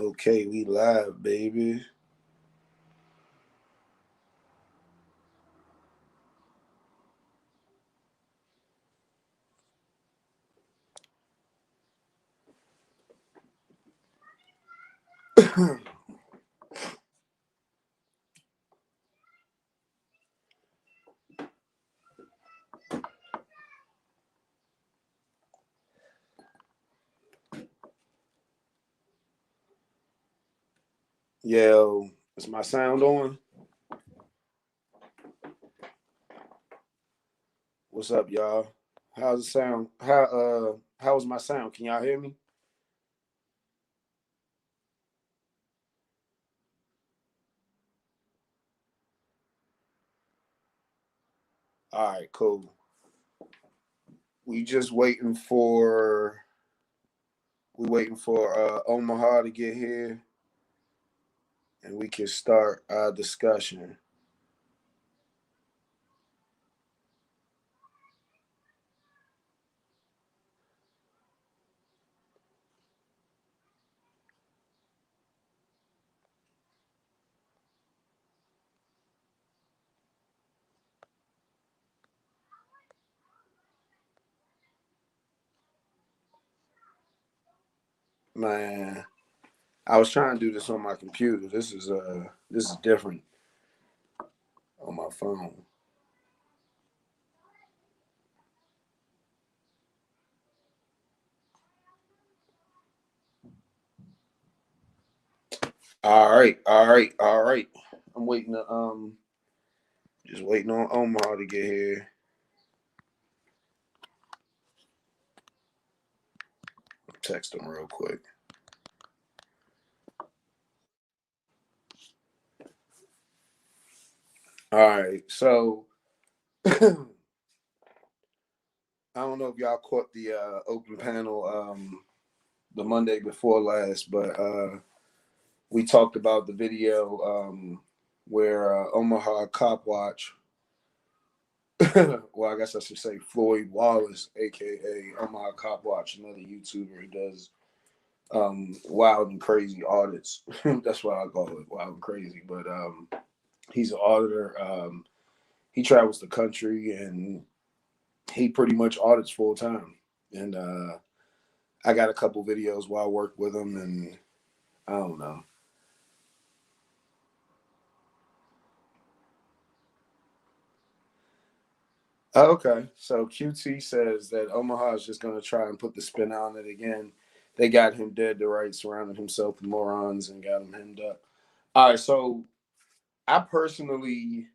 Okay, we live, baby. Yo, is my sound on? What's up, y'all? How's the sound? How's my sound? Can y'all hear me? All right, cool. We just waiting for Omaha to get here and we can start our discussion. Man, I was trying to do this on my computer. This is different on my phone. All right. I'm waiting to just waiting on Omaha to get here. Text him real quick. All right, so I don't know if y'all caught the open panel the Monday before last, but we talked about the video where Omaha Cop Watch, well, I guess I should say Floyd Wallace, aka Omaha Cop Watch, another YouTuber who does wild and crazy audits. That's what I call it, wild and crazy. But he's an auditor. He travels the country and he pretty much audits full time. And I got a couple videos while I work with him, and I don't know. Okay, so QT says that Omaha is just going to try and put the spin on it again. They got him dead to rights, surrounded himself with morons, and got him hemmed up. All right, so I personally,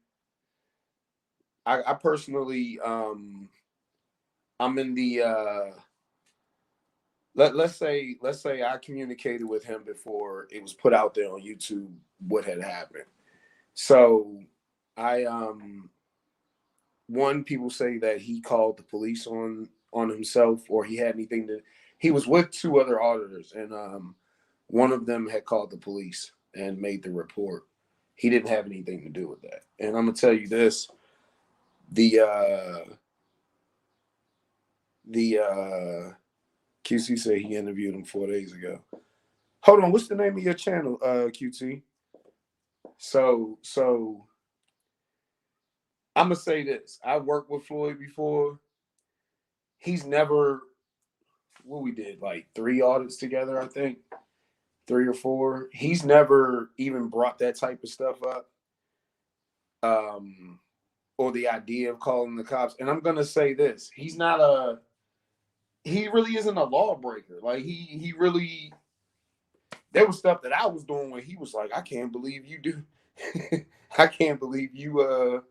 I personally, I'm in the let's say I communicated with him before it was put out there on YouTube what had happened. So I one people say that he called the police on himself or he had anything to he was with two other auditors and one of them had called the police and made the report. He didn't have anything to do with that. And I'm gonna tell you this, the QC said he interviewed him 4 days ago. Hold on, what's the name of your channel, QT? So I'm gonna say this. I worked with Floyd before. He's never what we did like three audits together, I think, three or four. He's never even brought that type of stuff up, um, or the idea of calling the cops. And I'm gonna say this: he really isn't a lawbreaker. Like he really there was stuff that I was doing when he was like, I can't believe you do. I can't believe you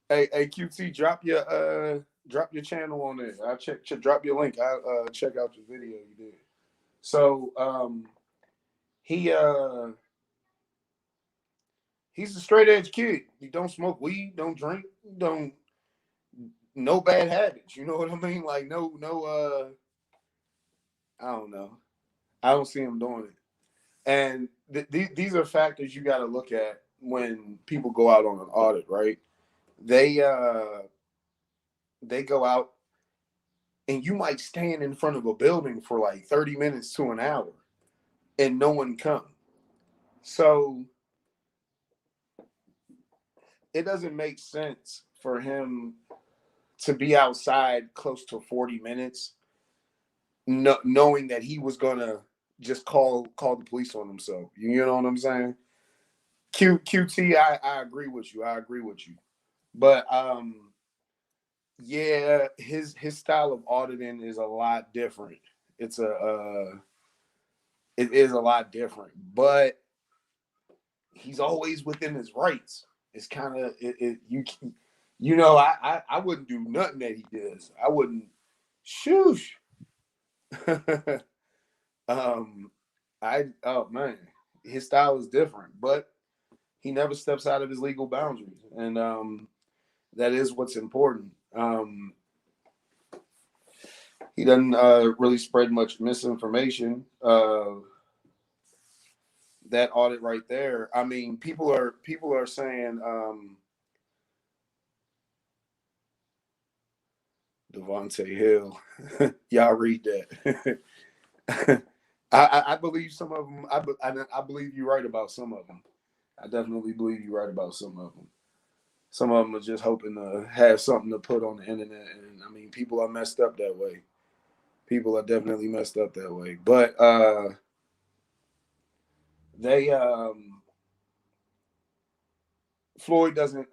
hey QT, drop your channel on there. I check drop your link. I check out your video you did. So he he's a straight edge kid. He don't smoke weed, don't drink, don't no bad habits. You know what I mean? Like no I don't know. I don't see him doing it. And these are factors you got to look at when people go out on an audit, right? They they go out and you might stand in front of a building for like 30 minutes to an hour. and no one come. So it doesn't make sense for him to be outside close to 40 minutes, knowing that he was gonna just call the police on himself. You know what I'm saying? QT, I agree with you. I agree with you. But yeah, his style of auditing is a lot different. It's it is a lot different, but he's always within his rights. It's kind of you know, I wouldn't do nothing that he does. I wouldn't shoosh. um oh man, his style is different, but he never steps out of his legal boundaries, and that is what's important. He doesn't really spread much misinformation. That audit right there. I mean, people are saying Devontae Hill. Y'all read that. I believe some of them. I believe you're right about some of them. I definitely believe you're right about some of them. Some of them are just hoping to have something to put on the internet, and I mean, people are messed up that way. People are definitely messed up that way. But they Floyd doesn't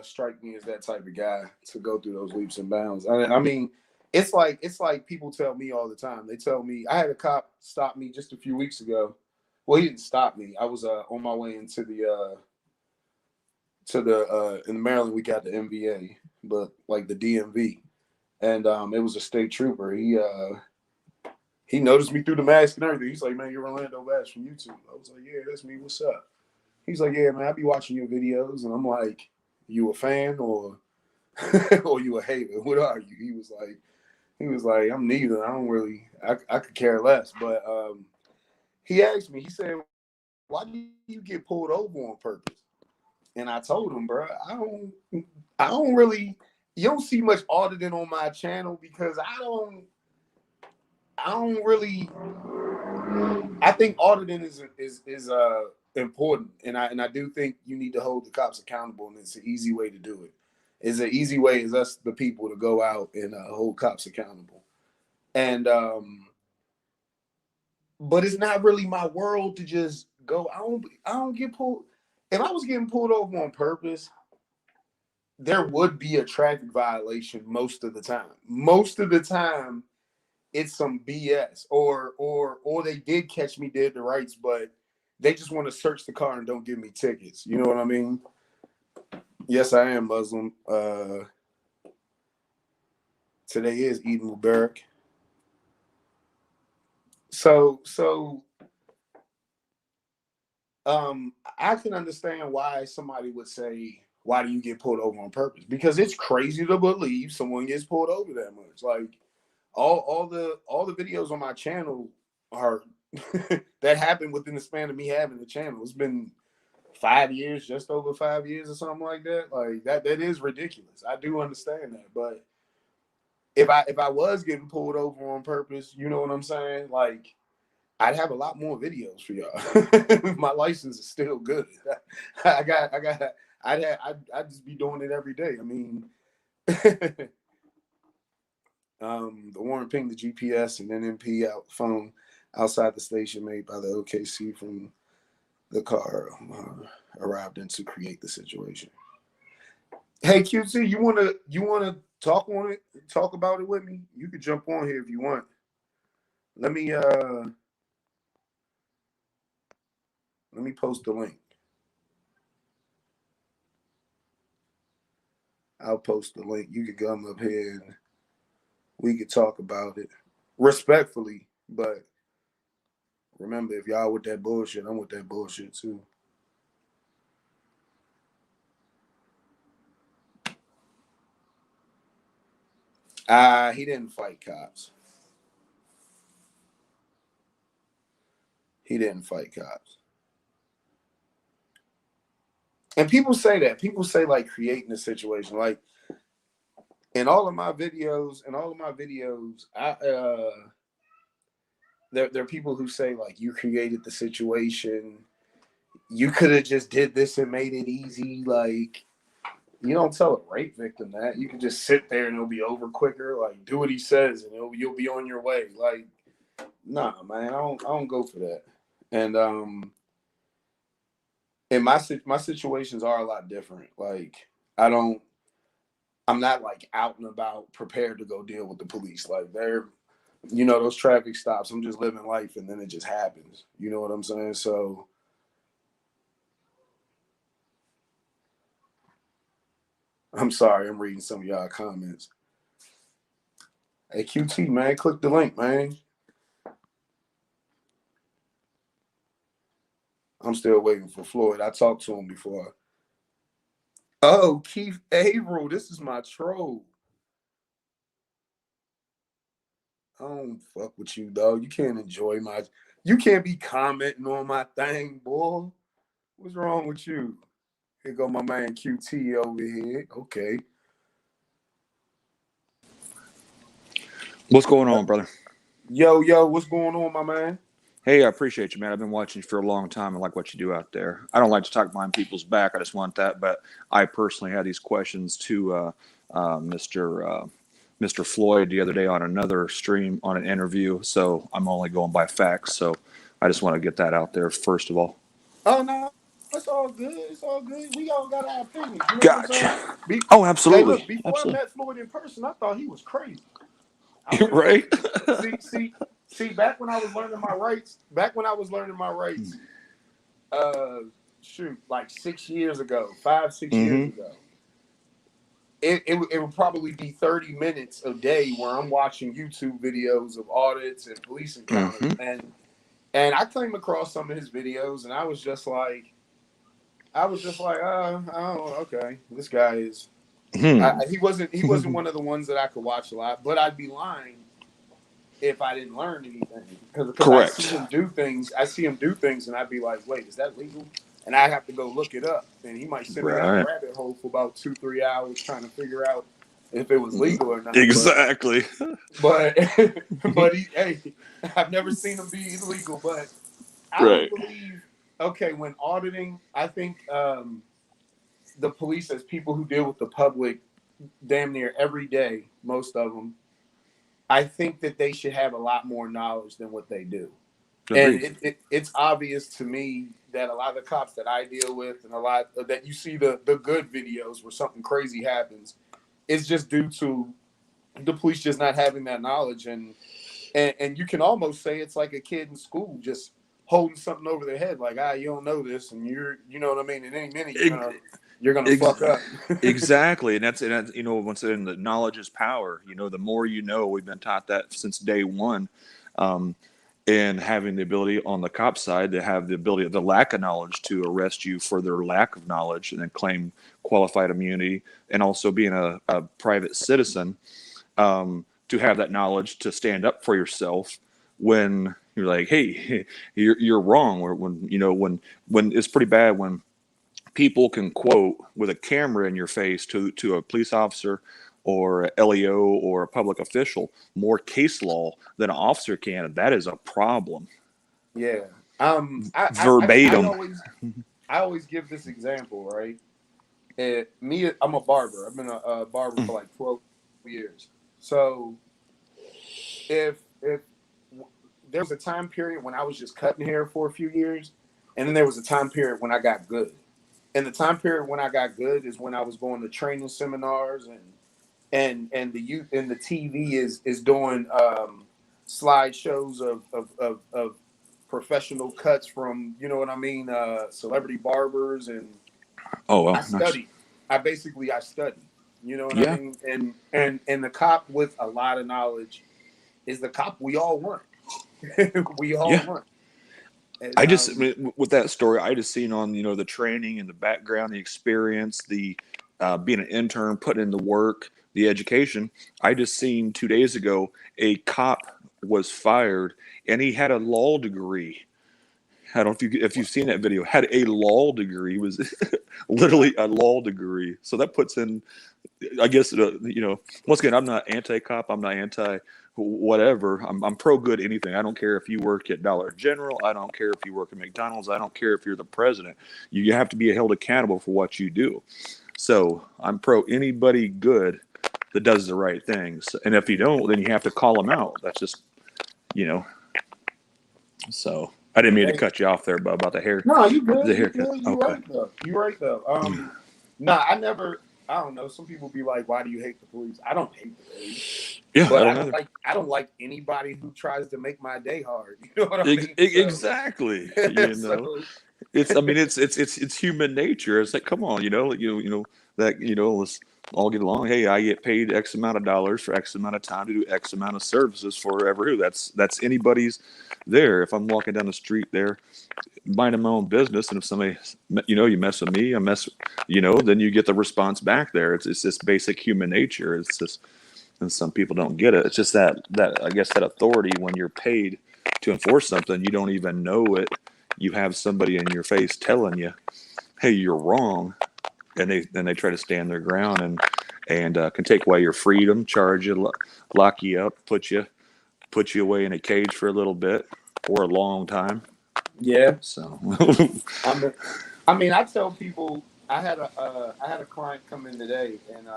strike me as that type of guy to go through those leaps and bounds. I mean, it's like people tell me all the time. They tell me I had a cop stop me just a few weeks ago. Well, he didn't stop me. I was on my way into the in Maryland we got the MVA, but like the DMV, and it was a state trooper. He noticed me through the mask and everything. He's like, "Man, you're Orlando Bass from YouTube." I was like, "Yeah, that's me. What's up?" He's like, "Yeah, man, I be watching your videos," and I'm like, "You a fan or or you a hater? What are you?" He was like, "I'm neither. I don't really. I could care less." But he asked me. He said, "Why do you get pulled over on purpose?" And I told him, bro, I don't really. You don't see much auditing on my channel because I don't really. I think auditing is important, and I do think you need to hold the cops accountable, and it's an easy way to do it. It's an easy way is us the people to go out and hold cops accountable, and but it's not really my world to just go. I don't get pulled. If I was getting pulled over on purpose, there would be a traffic violation most of the time. Most of the time, it's some BS, or they did catch me dead to rights, but they just want to search the car and don't give me tickets. You know what I mean? Yes, I am Muslim. Today is Eid Mubarak. So I can understand why somebody would say, "Why do you get pulled over on purpose?" Because it's crazy to believe someone gets pulled over that much. Like all the videos on my channel are that happened within the span of me having the channel. It's been 5 years, just over 5 years or something like that. Like that is ridiculous. I do understand that. But if I was getting pulled over on purpose, you know what I'm saying? Like I'd have a lot more videos for y'all. My license is still good. I got I'd just be doing it every day. I mean the Warren pinged the GPS and NMP out phone outside the station made by the OKC from the car arrived in to create the situation. Hey QC, you wanna talk on it? Talk about it with me? You could jump on here if you want. Let me post the link. I'll post the link. You could come up here and we could talk about it respectfully, but remember, if y'all with that bullshit, I'm with that bullshit too. He didn't fight cops. He didn't fight cops. And people say that. People say like creating a situation. Like in all of my videos, I there are people who say like you created the situation. You could have just did this and made it easy. Like, you don't tell a rape victim that. You can just sit there and it'll be over quicker. Like, do what he says and you'll be on your way. Like, nah, man, I don't go for that. And and my situations are a lot different. Like, I'm not like out and about prepared to go deal with the police. Like, they're, those traffic stops. I'm just living life and then it just happens. You know what I'm saying? So I'm sorry, I'm reading some of y'all comments. Hey, QT, man, click the link, man. I'm still waiting for Floyd. I talked to him before. Oh, Keith Averill, this is my troll. I don't fuck with you, dog. You can't be commenting on my thing, boy. What's wrong with you? Here go my man QT over here. Okay. What's going on, brother? Yo, what's going on, my man? Hey, I appreciate you, man. I've been watching you for a long time and like what you do out there. I don't like to talk behind people's back. I just want that. But I personally had these questions to Mr. Floyd the other day on another stream on an interview. So I'm only going by facts. So I just want to get that out there first of all. Oh, no, it's all good. It's all good. We all got our opinions. You know what I'm saying? Gotcha. Oh, Hey, absolutely. look, before I Absolutely. met Floyd in person, I thought he was crazy. I You're really right. did. See, back when I was learning my rights, like 6 years ago, 5, 6 years Mm-hmm. ago, it would probably be 30 minutes a day where I'm watching YouTube videos of audits and police encounters. Mm-hmm. And I came across some of his videos and oh, okay, this guy is, Hmm. he wasn't one of the ones that I could watch a lot, but I'd be lying if I didn't learn anything, because Correct. I see him do things, and I'd be like, wait, is that legal? And I have to go look it up, and he might send me down a Right. rabbit hole for about 2, 3 hours trying to figure out if it was legal or not. Exactly. But hey, I've never seen him be illegal, but I don't Right. believe. Okay, when auditing, I think the police, as people who deal with the public damn near every day, most of them, I think that they should have a lot more knowledge than what they do. And Agreed. it's obvious to me that a lot of the cops that I deal with and a lot that you see the good videos where something crazy happens, it's just due to the police just not having that knowledge. And you can almost say it's like a kid in school just holding something over their head, like, you don't know this, and you know what I mean? In any minute you're gonna Ex- fuck up. exactly, and that's once again, the knowledge is power. The more you know, we've been taught that since day one, um, and having the ability on the cop side to have the ability, the lack of knowledge, to arrest you for their lack of knowledge and then claim qualified immunity, and also being a private citizen, to have that knowledge to stand up for yourself when you're like, hey, you're wrong, or when it's pretty bad when people can quote with a camera in your face to a police officer or a LEO or a public official more case law than an officer can. And that is a problem. Yeah. I Verbatim. always give this example, right? I'm a barber. I've been a barber for like 12 years. So if there was a time period when I was just cutting hair for a few years, and then there was a time period when I got good. And the time period when I got good is when I was going to training seminars, and the youth and the TV is doing slideshows of professional cuts from, you know what I mean, celebrity barbers. And Oh, well, I nice. studied. I studied. You know what I Yeah. mean? And the cop with a lot of knowledge is the cop we all want. We all Yeah. want. And With that story, I just seen on, the training and the background, the experience, the being an intern, putting in the work, the education. I just seen 2 days ago a cop was fired and he had a law degree. I don't know if you've seen that video. Had a law degree. He was wow. literally a law degree. So that puts in, I guess, once again, I'm not anti-cop. I'm not anti whatever. I'm pro good anything. I don't care if you work at Dollar General. I don't care if you work at McDonald's. I don't care if you're the president. You have to be held accountable for what you do. So I'm pro anybody good that does the right things. And if you don't, then you have to call them out. That's just, you know. So I didn't mean to Hey, cut you off there, but about the hair, no, you the good. You haircut. good. You Okay. right though. You right though. Nah, I never. I don't know. Some people be like, "Why do you hate the police?" I don't hate the police, Yeah, I but don't either. I don't like anybody who tries to make my day hard. You know what I mean? Exactly. You know, So I mean, it's human nature. It's like, come on, that, let's all get along. Hey, I get paid X amount of dollars for X amount of time to do X amount of services for who. That's anybody's there. If I'm walking down the street there, minding my own business, and if somebody, you mess with me, then you get the response back there. It's just basic human nature. It's just, and some people don't get it. It's just that I guess that authority when you're paid to enforce something, you don't even know it. You have somebody in your face telling you, "Hey, you're wrong," and they try to stand their ground and can take away your freedom, charge you, lock you up, put you away in a cage for a little bit or a long time. yeah, So I'm. I mean, I tell people I had a client come in today, and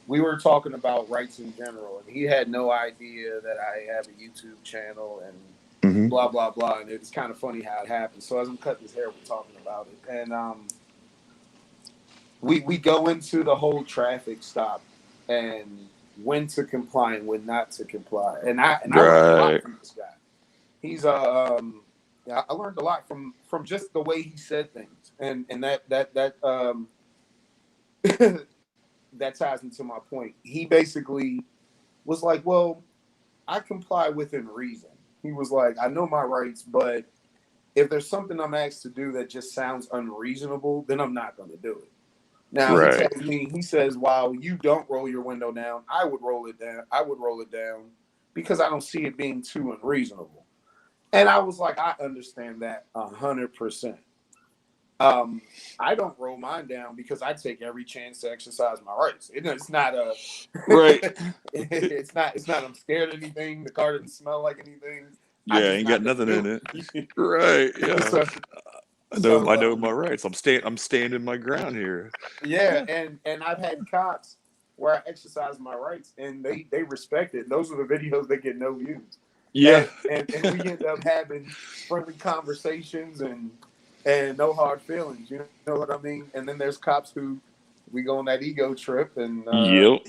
we were talking about rights in general, and he had no idea that I have a YouTube channel and mhm. blah blah blah. And it's kind of funny how it happened. So as I'm cutting his hair, we're talking about it, and we go into the whole traffic stop and when to comply and when not to comply. And I learned a lot Right. from this guy. He's yeah, I learned a lot from just the way he said things, and that that ties into my point. He basically was like, "Well, I comply within reason." He was like, "I know my rights, but if there's something I'm asked to do that just sounds unreasonable, then I'm not going to do it." Now he Right. tells me, he says, "While you don't roll your window down, I would roll it down. I would roll it down because I don't see it being too unreasonable." And I was like, I understand that 100%. Um, I don't roll mine down because I take every chance to exercise my rights. It's not a, Right. it's not. I'm scared of anything. The car doesn't smell like anything. I Yeah, just ain't not got gonna nothing in do it. it. Right. Yeah. so, I so know my rights. I'm standing my ground here. yeah, Yeah. and I've had cops where I exercise my rights and they respect it. Those are the videos that get no views. Yeah. And we end up having friendly conversations and no hard feelings. You know what I mean? And then there's cops who we go on that ego trip Yep.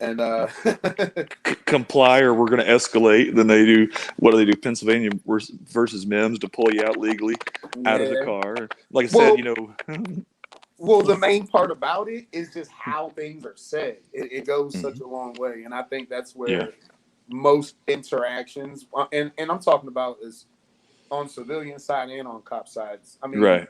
and Comply or we're going to escalate. Then they do, what do they do? Pennsylvania versus Mims to pull you out legally out of the yeah. car. Like I said, Well, well, the main part about it is just how things are said. It goes such Mhm. a long way, and I think that's Yeah. where most interactions, and I'm talking about is on civilian side and on cop sides. I mean, Right.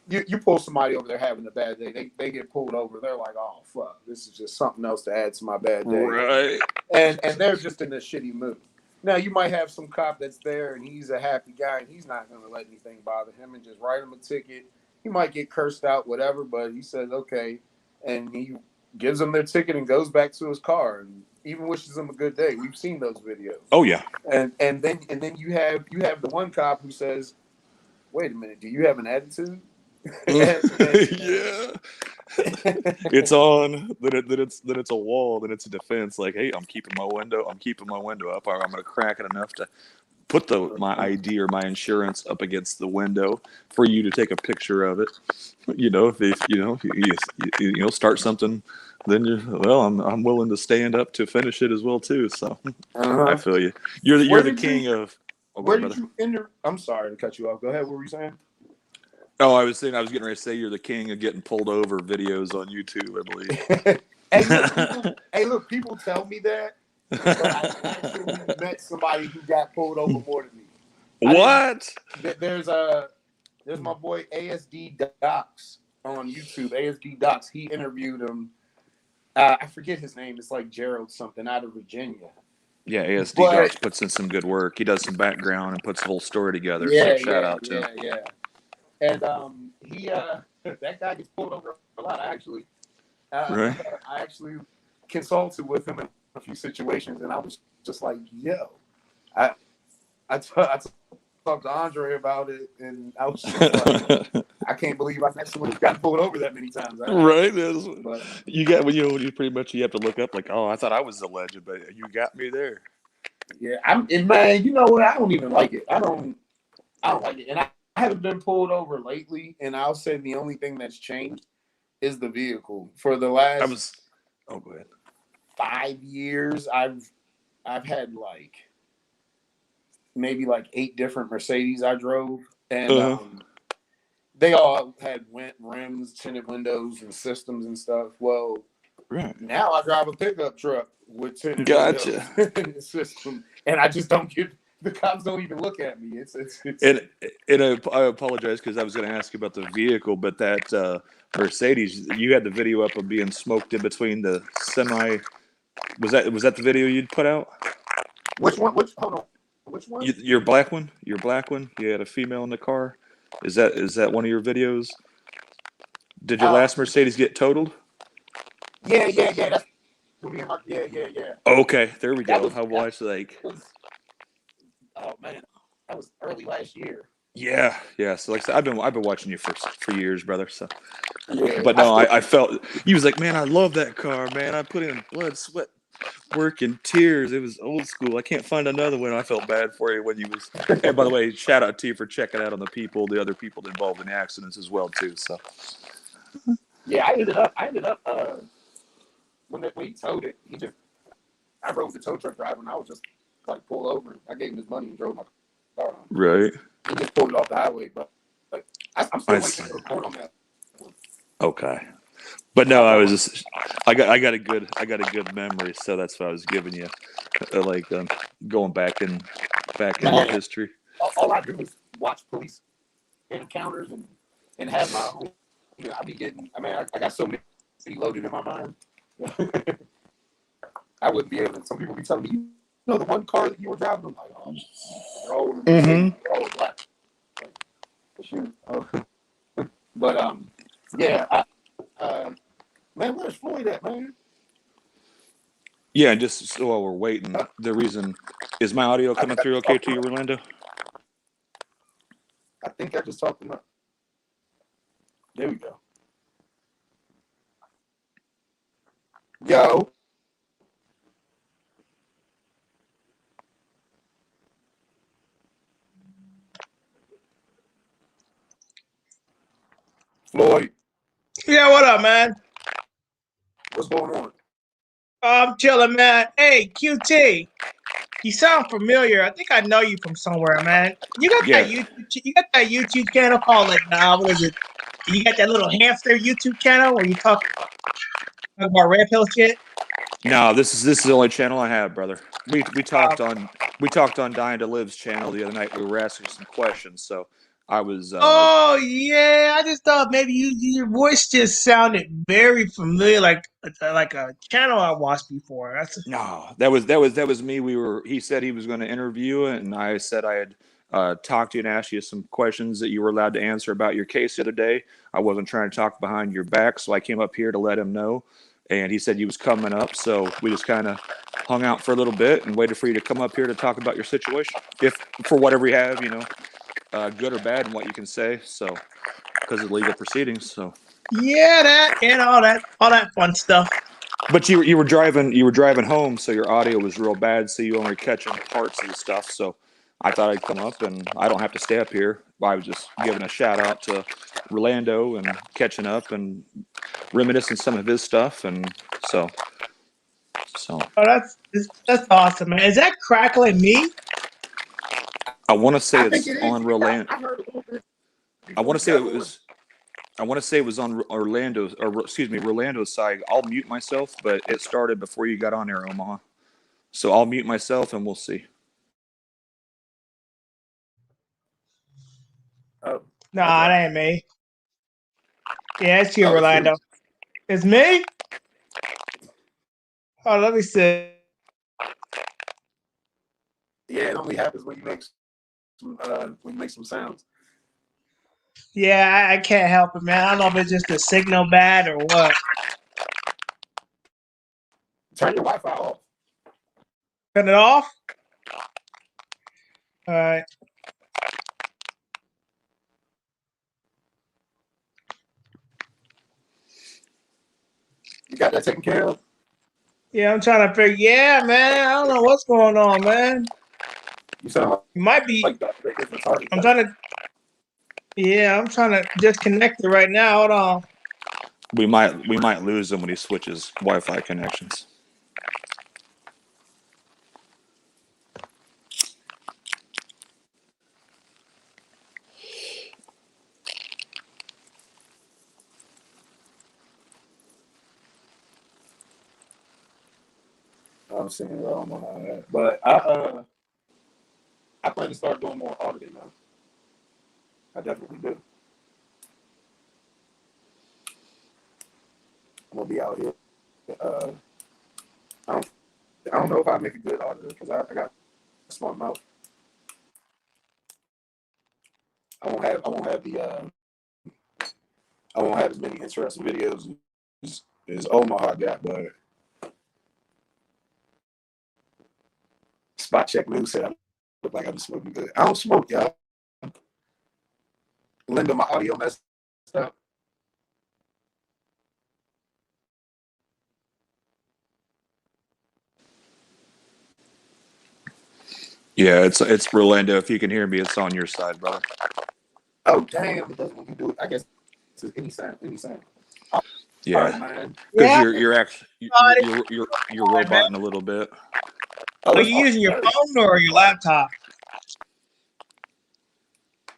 you pull somebody over there having a bad day, they get pulled over. They're like, "Oh fuck, this is just something else to add to my bad day," Right. and they're just in a shitty mood. Now you might have some cop that's there and he's a happy guy and he's not going to let anything bother him and just write him a ticket. He might get cursed out, whatever, but he says okay, and he gives them their ticket and goes back to his car and even wishes them a good day. We've seen those videos, Oh, yeah. and then you have the one cop who says, "Wait a minute, do you have an attitude?" and Yeah. It's on. Then it's a wall. Then it's a defense. Like, hey, I'm keeping my window up. Or I'm going to crack it enough to put my ID or my insurance up against the window for you to take a picture of it. If start something, then I'm willing to stand up to finish it as well too. So I uh-huh. feel you. Where You're the did you king of. Oh, go where ahead, did brother. you enter? I'm sorry to cut you off. Go ahead. What were you saying? Oh, I was getting ready to say you're the king of getting pulled over videos on YouTube, I believe. Hey, look, people tell me that, but I actually met somebody who got pulled over more than me. I didn't. What? There's my boy ASD Docs on YouTube. ASD Docs. He interviewed him. I forget his name. It's like Gerald something out of Virginia. Yeah, ASD But Docs puts in some good work. He does some background and puts the whole story together. So yeah, shout yeah, out to him. yeah, yeah. And he that guy gets pulled over a lot. I actually Right. I actually consulted with him a few situations, and I was just like, yo, I I talked to Andre about it, and I was just like, I can't believe I've actually got pulled over that many times. Right. But You got when you pretty much you have to look up like, oh, I thought I was the legend, but you got me there. yeah, and man, you know what? I don't even like it. I don't like it, and I haven't been pulled over lately. And I'll say the only thing that's changed is the vehicle. For the I last was. Oh, go ahead. 5 years, I've had like maybe like 8 different Mercedes I drove, and Uh huh. they all had rims, tinted windows, and systems and stuff. Well, Right. now I drive a pickup truck with tinted windows Gotcha. and a system, and I just don't get the cops don't even look at me. It's And I apologize because I was going to ask you about the vehicle, but that Mercedes, you had the video up of being smoked in between the semi. Was that the video you'd put out? which one? Which hold on? Which one? Your black one. Your black one. You had a female in the car. Is that one of your videos? Did your Uh, last Mercedes get totaled? yeah. That's yeah. Okay, there we That go. was I that watched like. was oh man, that was early last year. Yeah. So like I said, I've been watching you for years, brother. So, Yeah, but I no, still I felt he was like, man, I love that car, man. I put in blood, sweat, work, and tears. It was old school. I can't find another one. I felt bad for you when you was. And by the way, shout out to you for checking out on the other people involved in accidents as well too. So yeah. I ended up when he towed it, I rode the tow truck driver and I was just like pull over. I gave him his money and drove my car on. right, He just pulled it off the highway, but like I'm I still waiting for a report on that. okay. But no, I I thought was just I got a good memory, so that's what I was giving you, like going back in man, history. all I do is watch police encounters and have my own. You know, I be getting. I mean, I got so many loaded in my mind. I wouldn't be able to. Some people be telling me, you know, the one car that you were driving. I'm like, oh, they're all Mercedes, Mm-hmm. they're all black. Like, shoot. Oh. But yeah. Man, where's Floyd at, man? Yeah, and just so while we're waiting, Uh, the reason is my audio I coming think I through just okay talked to him you, up. Orlando? I think I just talked him up. There we go. Yo, Floyd, Yeah, what up, man? what's going on? I'm chilling, man. Hey, QT, you sound familiar. I think I know you from somewhere, man. You got that Yeah. YouTube channel called like what is it? You got that little hamster YouTube channel where you talk about red pill shit. No, this is the only channel I have, brother. We Uh, talked on Dying to Live's channel the other night. We were asking some questions, so I was oh yeah, I just thought maybe your voice just sounded very familiar, like a channel I watched before. no, that was me. He said he was going to interview it, and I said I had talked to you and asked you some questions that you were allowed to answer about your case the other day. I wasn't trying to talk behind your back, so I came up here to let him know. And he said he was coming up, so we just kind of hung out for a little bit and waited for you to come up here to talk about your situation, if for whatever you have, good or bad, and what you can say. So, because of legal proceedings, so. Yeah, that and all that fun stuff. But you were driving home, so your audio was real bad, so you only catching parts of the stuff. So I thought I'd come up, and I don't have to stay up here. I was just giving a shout out to Rolando and catching up and reminiscing some of his stuff, and so Oh, that's awesome, man. Is that crackling me? I want to say I think it's it is. on Rolando. I heard a little bit I before want to you say got it on. was. I want to say it was on Orlando's, or excuse me, Rolando's side. I'll mute myself, but it started before you got on air, Omaha. So I'll mute myself, and we'll see. Oh, Nah, okay. that ain't me. Yeah, it's you, Oh, it's you. Orlando. It's me? Oh, let me see. Yeah, it only happens when you make some sounds. Yeah, I can't help it, man. I don't know if it's just the signal bad or what. Turn your Wi-Fi off. Turn it off. All right. You got that taken care of? Yeah, I'm trying to figure. Yeah, man. I don't know what's going on, man. You sound It might be. like that. It's retarded. I'm trying to. Yeah, I'm trying to disconnect it right now. Hold on. We might lose him when he switches Wi-Fi connections. I'm saying I don't know how that, but I plan to start doing more auditing now. I definitely do. I'm gonna be out here. I don't I don't know if I make a good auditor because I got a smart mouth. I won't have as many interesting videos as Omaha got, but spot check news said I look like I'm smoking good. I don't smoke, y'all. Linda, my audio messed up. Yeah, it's Rolando. If you can hear me, it's on your side, brother. Oh damn, it doesn't want me to do it. I guess it's any sound, any sound. All right, Yeah, man. because Yeah. you're actually you're All right, man. roboting a little bit. Oh, Are it's you using your hilarious. phone or your laptop?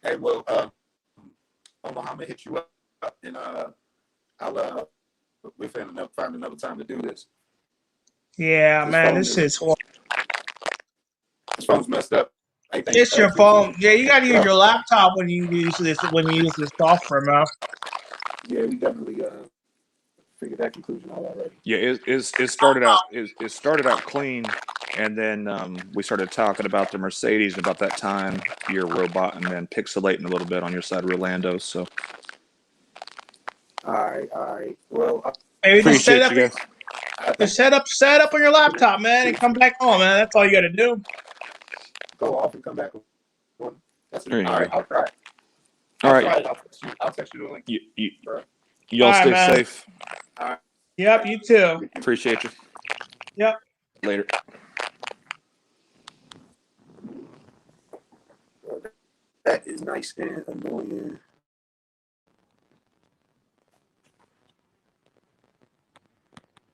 Hey, well, Omaha, I'm gonna hit you up, and I'll we're finna find another time to do this. Yeah, This man. phone This is is horrible. this phone's messed up. Hey, thank you It's for your asking me phone. to Yeah, you got to check it use out. your laptop when you use this. When you use this software, man. Yeah, we definitely figured that conclusion out already. Yeah, it started out clean, and then we started talking about the Mercedes and about that time your robot, and then pixelating a little bit on your side, Rolando. So All right, all right. Well, Maybe just set it appreciate up. you guys. I think Just set up on your laptop, man, and come back on, man. That's all you got to do. go off and come back. That's it. There you All right, go. I'll try it. All I'll right, try it. I'll text you the link. Bro. All y'all right, stay man. safe. All right. Yep, you too. Appreciate you. Yep. Later. That is nice and annoying.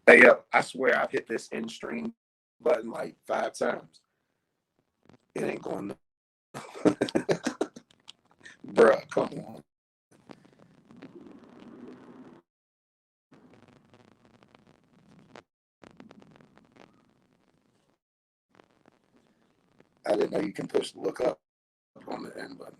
Hey, yo, I swear I've hit this end stream button like 5 times. It ain't going to. Bruh, come on. I didn't know you can push look up on the end button.